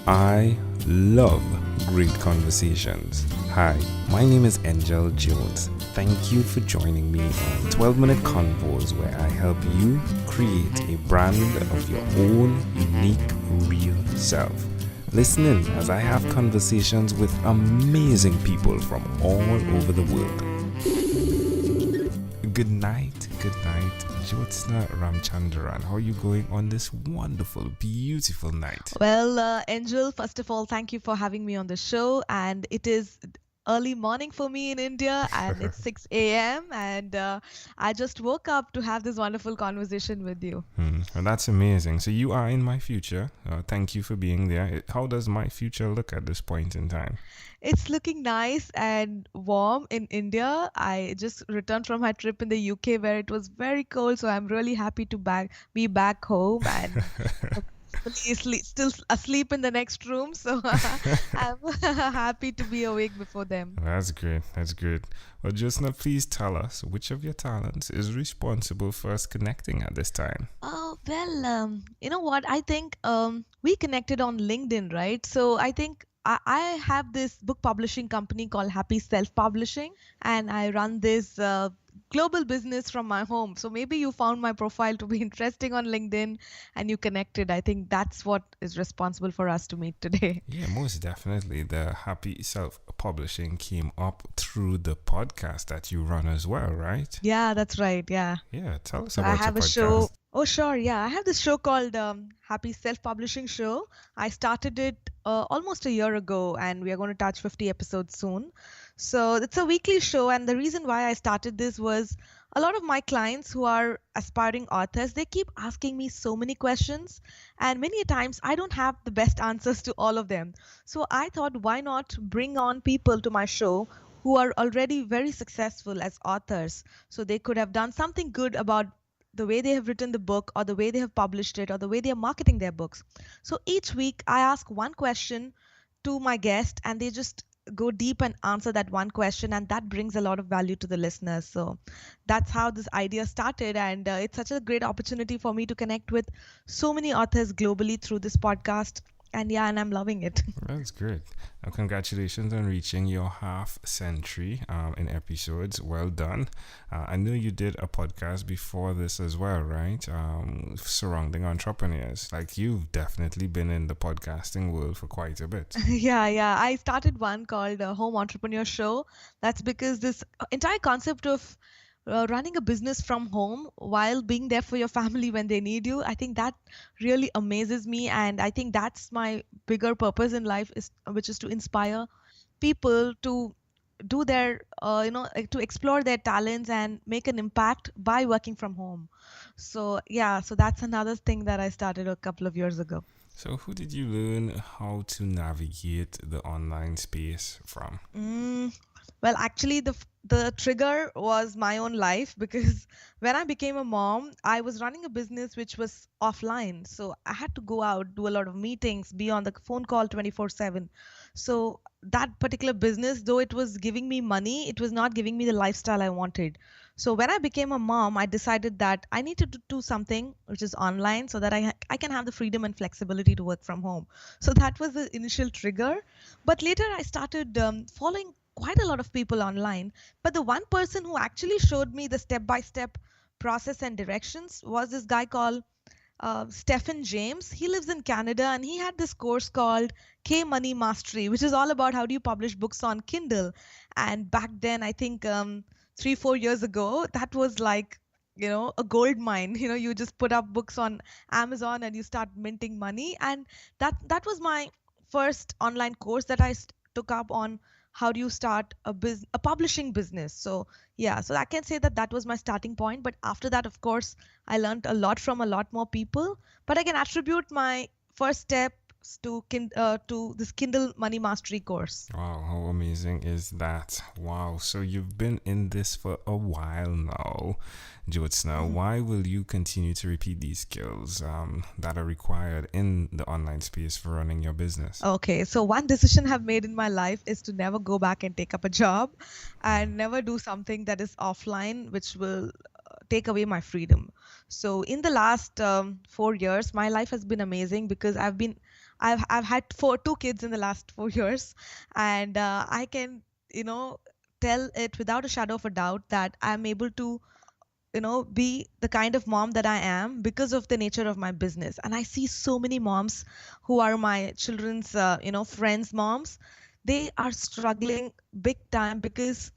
I love great conversations. Hi, my name is Angel Jones. Thank you for joining me on 12-minute convos where I help you create a brand of your own unique, real self. Listen in as I have conversations with amazing people from all over the world. Good night, Jyotsna Ramachandran. How are you going on this wonderful, beautiful night? Well, Angel, first of all, thank you for having me on the show. And it is early morning for me in India, and it's 6 a.m. And I just woke up to have this wonderful conversation with you. Well, that's amazing. So you are in my future. Thank you for being there. How does my future look at this point in time? It's looking nice and warm in India. I just returned from my trip in the UK where it was very cold, so I'm really happy to be back home and still asleep in the next room. So I'm happy to be awake before them. That's great. That's great. Well, Jyotsna, please tell us which of your talents is responsible for us connecting at this time. Oh, well, you know what? I think we connected on LinkedIn, right? So I think I have this book publishing company called Happy Self Publishing, and I run this global business from my home. So maybe you found my profile to be interesting on LinkedIn and you connected. I think that's what is responsible for us to meet today. Yeah, most definitely. The Happy Self Publishing came up through the podcast that you run as well, right? Yeah, that's right. Yeah. Yeah, tell us So I about your have a podcast. show. Oh, sure. Yeah. I have this show called Happy Self Publishing Show. I started it almost a year ago, and we are going to touch 50 episodes soon. So it's a weekly show. And the reason why I started this was a lot of my clients who are aspiring authors, they keep asking me so many questions. And many times I don't have the best answers to all of them. So I thought, why not bring on people to my show who are already very successful as authors? So they could have done something good about the way they have written the book or the way they have published it or the way they are marketing their books. So each week I ask one question to my guest and they just go deep and answer that one question, and that brings a lot of value to the listeners. So that's how this idea started, and it's such a great opportunity for me to connect with so many authors globally through this podcast. And yeah, and I'm loving it. That's great. Congratulations on reaching your half century in episodes. Well done. I know you did a podcast before this as well, right? Surrounding entrepreneurs. Like, you've definitely been in the podcasting world for quite a bit. Yeah. I started one called Home Entrepreneur Show. That's because this entire concept of running a business from home while being there for your family when they need you, I think that really amazes me. And I think that's my bigger purpose in life, which is to inspire people to do their, to explore their talents and make an impact by working from home. So yeah, so that's another thing that I started a couple of years ago. So, who did you learn how to navigate the online space from? Well, actually, the trigger was my own life because when I became a mom, I was running a business which was offline. So I had to go out, do a lot of meetings, be on the phone call 24/7. So that particular business, though it was giving me money, it was not giving me the lifestyle I wanted. So when I became a mom, I decided that I needed to do something which is online so that I can have the freedom and flexibility to work from home. So that was the initial trigger. But later I started following quite a lot of people online. But the one person who actually showed me the step-by-step process and directions was this guy called Stephen James. He lives in Canada and he had this course called K Money Mastery, which is all about how do you publish books on Kindle. And back then, I think 3-4 years ago, that was like, a gold mine. You just put up books on Amazon and you start minting money. And that was my first online course that I took up on how do you start a publishing business. So yeah, so I can say that was my starting point. But after that, of course, I learned a lot from a lot more people. But I can attribute my first steps to this Kindle Money Mastery course. Wow, how amazing is that? Wow, so you've been in this for a while now, Jyotsna. Why will you continue to repeat these skills that are required in the online space for running your business? Okay, so one decision I've made in my life is to never go back and take up a job and never do something that is offline, which will take away my freedom. So in the last 4 years, my life has been amazing because I've had two kids in the last 4 years, and I can you know tell it without a shadow of a doubt that I'm able to be the kind of mom that I am because of the nature of my business. And I see so many moms who are my children's friends moms. They are struggling big time because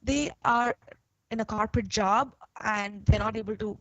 they are in a corporate job and they're not able to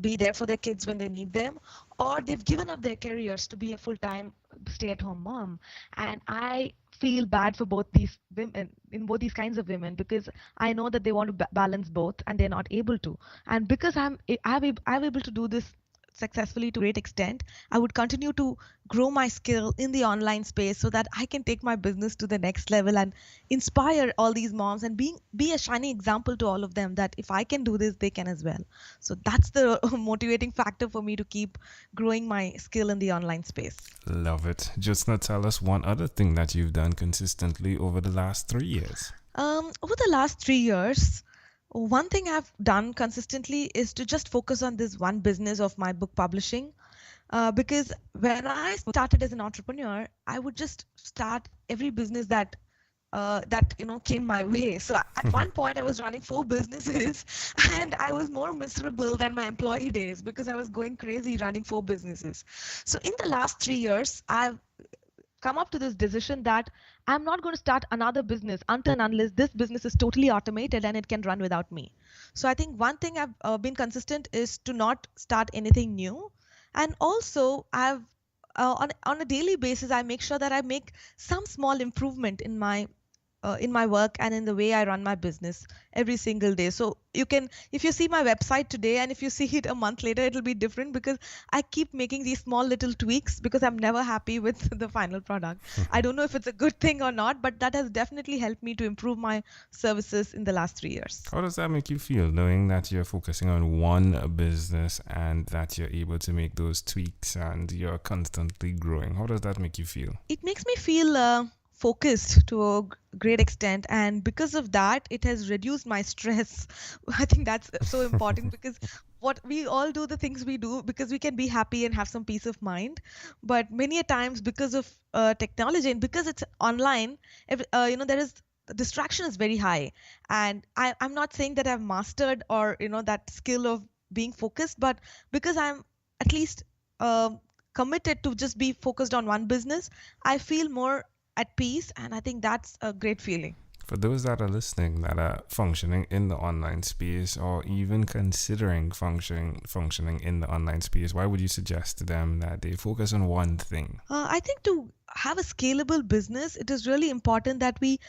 be there for their kids when they need them, or they've given up their careers to be a full-time stay-at-home mom. And I feel bad for both these women, in both these kinds of women, because I know that they want to balance both and they're not able to. And because I'm able to do this successfully to a great extent, I would continue to grow my skill in the online space so that I can take my business to the next level and inspire all these moms and be a shining example to all of them that if I can do this, they can as well. So that's the motivating factor for me to keep growing my skill in the online space. Love it. Just now tell us one other thing that you've done consistently over the last 3 years. Over the last 3 years, one thing I've done consistently is to just focus on this one business of my book publishing. Because when I started as an entrepreneur, I would just start every business that came my way. So at one point, I was running 4 businesses, and I was more miserable than my employee days because I was going crazy running 4 businesses. So in the last 3 years, I've come up to this decision that I'm not going to start another business until and unless this business is totally automated and it can run without me. So I think one thing I've been consistent is to not start anything new. And also, on a daily basis, I make sure that I make some small improvement in my work and in the way I run my business every single day. So you can, if you see my website today and if you see it a month later, it'll be different because I keep making these small little tweaks because I'm never happy with the final product. I don't know if it's a good thing or not, but that has definitely helped me to improve my services in the last 3 years. How does that make you feel, knowing that you're focusing on one business and that you're able to make those tweaks and you're constantly growing? How does that make you feel? It makes me feel focused to a great extent, and because of that it has reduced my stress. I think that's so important because what we all do, the things we do because we can be happy and have some peace of mind, but many a times because of technology and because it's online, there is distraction is very high. And I'm not saying that I've mastered or that skill of being focused, but because I'm at least committed to just be focused on one business, I feel more at peace, and I think that's a great feeling. For those that are listening that are functioning in the online space or even considering functioning in the online space, why would you suggest to them that they focus on one thing? I think to have a scalable business, it is really important that we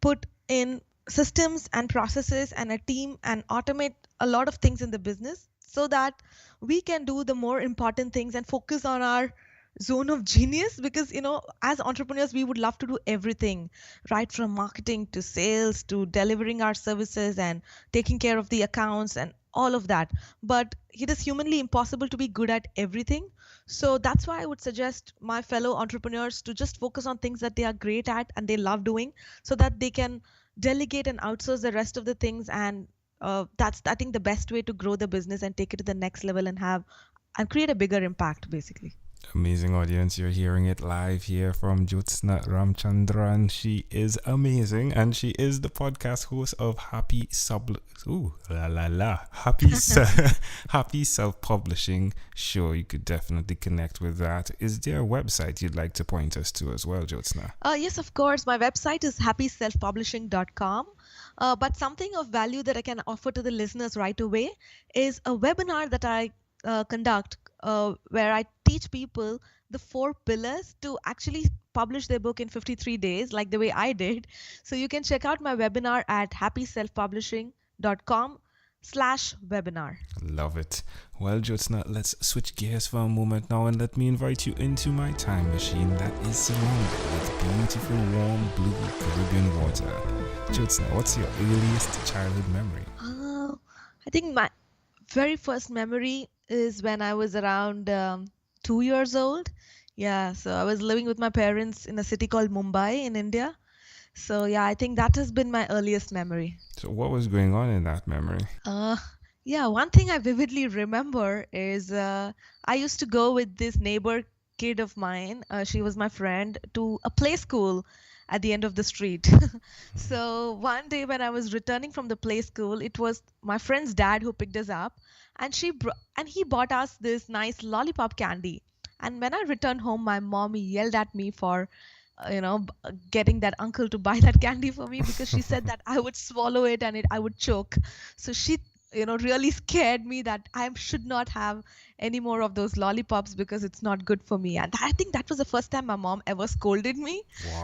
put in systems and processes and a team and automate a lot of things in the business so that we can do the more important things and focus on our zone of genius. Because as entrepreneurs we would love to do everything, right from marketing to sales to delivering our services and taking care of the accounts and all of that, but it is humanly impossible to be good at everything. So that's why I would suggest my fellow entrepreneurs to just focus on things that they are great at and they love doing so that they can delegate and outsource the rest of the things. And that's, I think, the best way to grow the business and take it to the next level and create a bigger impact, basically. Amazing audience, you're hearing it live here from Jyotsna Ramachandran. She is amazing, and she is the podcast host of Happy Self-Publishing Show. You could definitely connect with that. Is there a website you'd like to point us to as well, Jyotsna? Yes, of course. My website is happyselfpublishing.com. But something of value that I can offer to the listeners right away is a webinar that I conduct where I teach people the 4 pillars to actually publish their book in 53 days, like the way I did. So you can check out my webinar at happyselfpublishing.com/webinar. Love it. Well, Jyotsna, let's switch gears for a moment now and let me invite you into my time machine that is surrounded with beautiful, warm, blue Caribbean water. Jyotsna, what's your earliest childhood memory? I think my very first memory is when I was around 2 years old. Yeah, so I was living with my parents in a city called Mumbai in India. So yeah, I think that has been my earliest memory. So what was going on in that memory? Yeah, one thing I vividly remember is I used to go with this neighbor kid of mine. She was my friend to a play school at the end of the street. So one day when I was returning from the play school, it was my friend's dad who picked us up, and and he bought us this nice lollipop candy. And when I returned home, my mom yelled at me for, getting that uncle to buy that candy for me because she said that I would swallow it and I would choke. So she really scared me that I should not have any more of those lollipops because it's not good for me. And I think that was the first time my mom ever scolded me.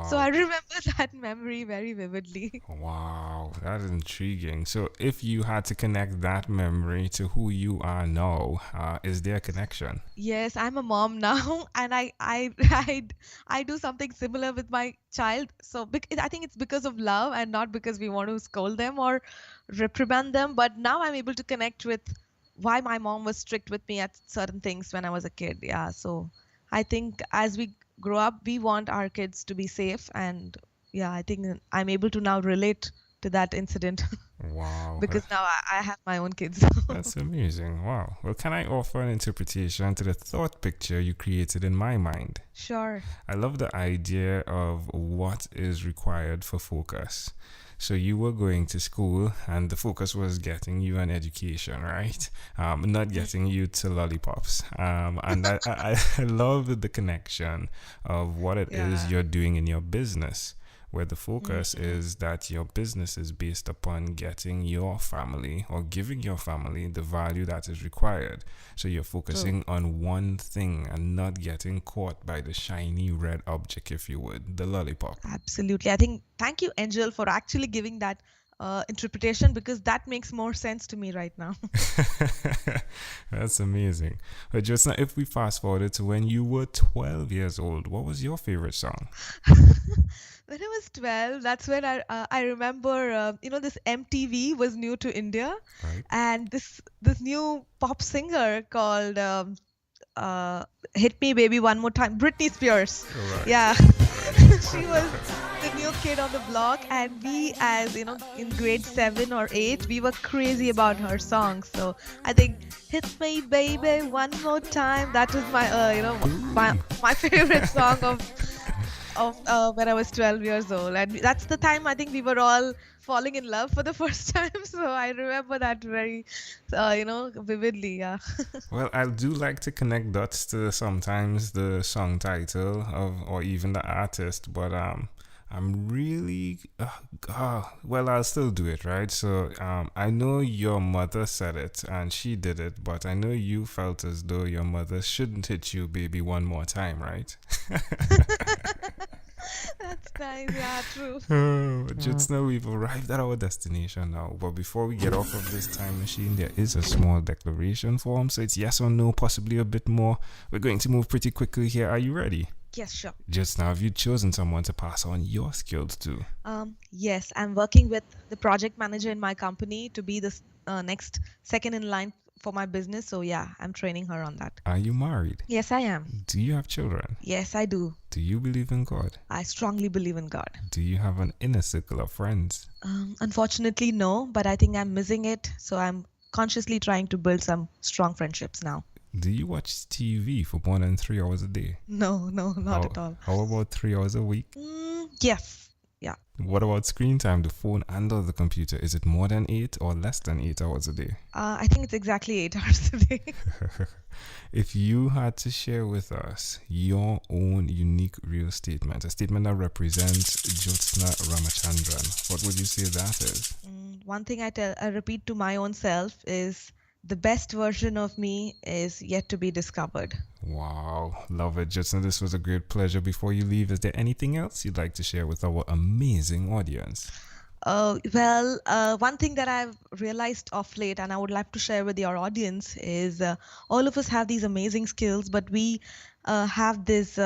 So I Wow. remember that memory very vividly. Wow, that is intriguing. So, if you had to connect that memory to who you are now, is there a connection? Yes, I'm a mom now, and I do something similar with my child. So I think it's because of love and not because we want to scold them or reprimand them. But now I'm able to connect with why my mom was strict with me at certain things when I was a kid. Yeah, so I think as we grow up, we want our kids to be safe, and yeah, I think I'm able to now relate to that incident Wow, because now I have my own kids. that's amazing. Wow. Well, can I offer an interpretation to the thought picture you created in my mind? Sure. I love the idea of what is required for focus. So you were going to school, and the focus was getting you an education, right? Not Mm. getting you to lollipops. And I love the connection of what it is Yeah. you're doing in your business, where the focus Mhm. is that your business is based upon getting your family or giving your family the value that is required. So you're True. focusing on one thing and not getting caught by the shiny red object, if you would, the lollipop. Absolutely. I think thank you, Angel, for actually giving that interpretation because that makes more sense to me right now. That's amazing. But just now, if we fast forward to when you were 12 years old, what was your favorite song? When I was 12, that's when I remember this MTV was new to India, Right? and this new pop singer called uh, "Hit Me Baby One More Time," Britney Spears. Right. Yeah, she was the new kid on the block, and we, as in grade 7 or 8, we were crazy about her songs. So I think "Hit Me Baby One More Time" that was my my Ooh. my favorite song of when I was 12 years old, and that's the time I think we were all falling in love for the first time. So I remember that very, vividly. Yeah. Well, I do like to connect dots to sometimes the song title of or even the artist, but I'm really well, I'll still do it, right? So I know your mother said it and she did it, but I know you felt as though your mother shouldn't hit you, baby, one more time, right? That's nice. Yeah, true. Oh, just now we've arrived at our destination now. But before we get off of this time machine, there is a small declaration form. So it's yes or no, possibly a bit more. We're going to move pretty quickly here. Are you ready? Yes, sure. Just now, have you chosen someone to pass on your skills to? Yes, I'm working with the project manager in my company to be the next second in line for my business. So yeah, I'm training her on that. Are you married? Yes, I am. Do you have children? Yes, I do. Do you believe in God? I strongly believe in God. Do you have an inner circle of friends? Unfortunately, no, but I think I'm missing it. So I'm consciously trying to build some strong friendships now. Do you watch TV for more than 3 hours a day? No, no, not How, at all. how about 3 hours a week? Yes. Yeah. What about screen time, the phone and or the computer? Is it more than 8 or less than 8 hours a day? I think it's exactly 8 hours a day. If you had to share with us your own unique real statement, a statement that represents Jyotsna Ramachandran, what would you say that is? One thing I repeat to my own self is the best version of me is yet to be discovered. Wow, love it, Jyotsna. This was a great pleasure. Before you leave, is there anything else you'd like to share with our amazing audience? One thing that I've realized of late, and I would like to share with your audience, is all of us have these amazing skills, but we have this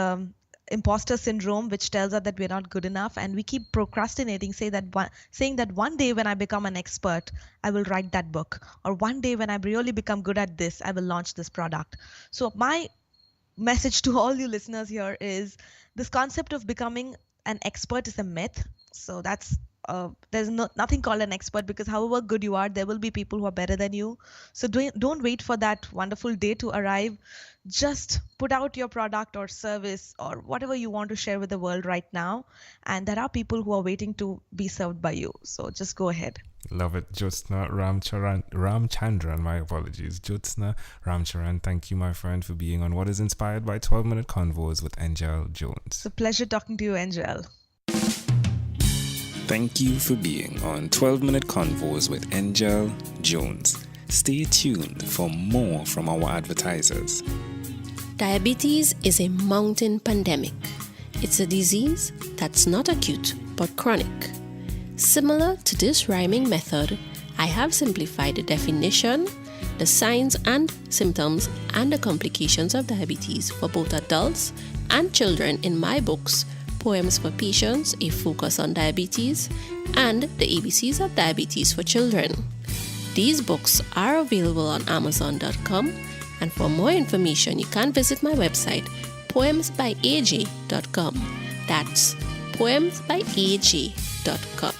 imposter syndrome, which tells us that we're not good enough, and we keep procrastinating, saying that one day when I become an expert, I will write that book, or one day when I really become good at this, I will launch this product. So my message to all you listeners here is this concept of becoming an expert is a myth. So that's there's nothing called an expert, because however good you are, there will be people who are better than you. So don't wait for that wonderful day to arrive. Just put out your product or service or whatever you want to share with the world right now, and there are people who are waiting to be served by you. So just go ahead. Love it. Jyotsna Ramachandran, my apologies. Jyotsna Ramachandran, thank you, my friend, for being on what is inspired by 12-minute Convos with Angel Jones. It's a pleasure talking to you, Angel. Thank you for being on 12-minute Convos with Angel Jones. Stay tuned for more from our advertisers. Diabetes is a mountain pandemic. It's a disease that's not acute but chronic. Similar to this rhyming method, I have simplified the definition, the signs and symptoms, and the complications of diabetes for both adults and children in my books, Poems for Patients, A Focus on Diabetes, and The ABCs of Diabetes for Children. These books are available on Amazon.com, and for more information, you can visit my website, poemsbyaj.com. That's poemsbyaj.com.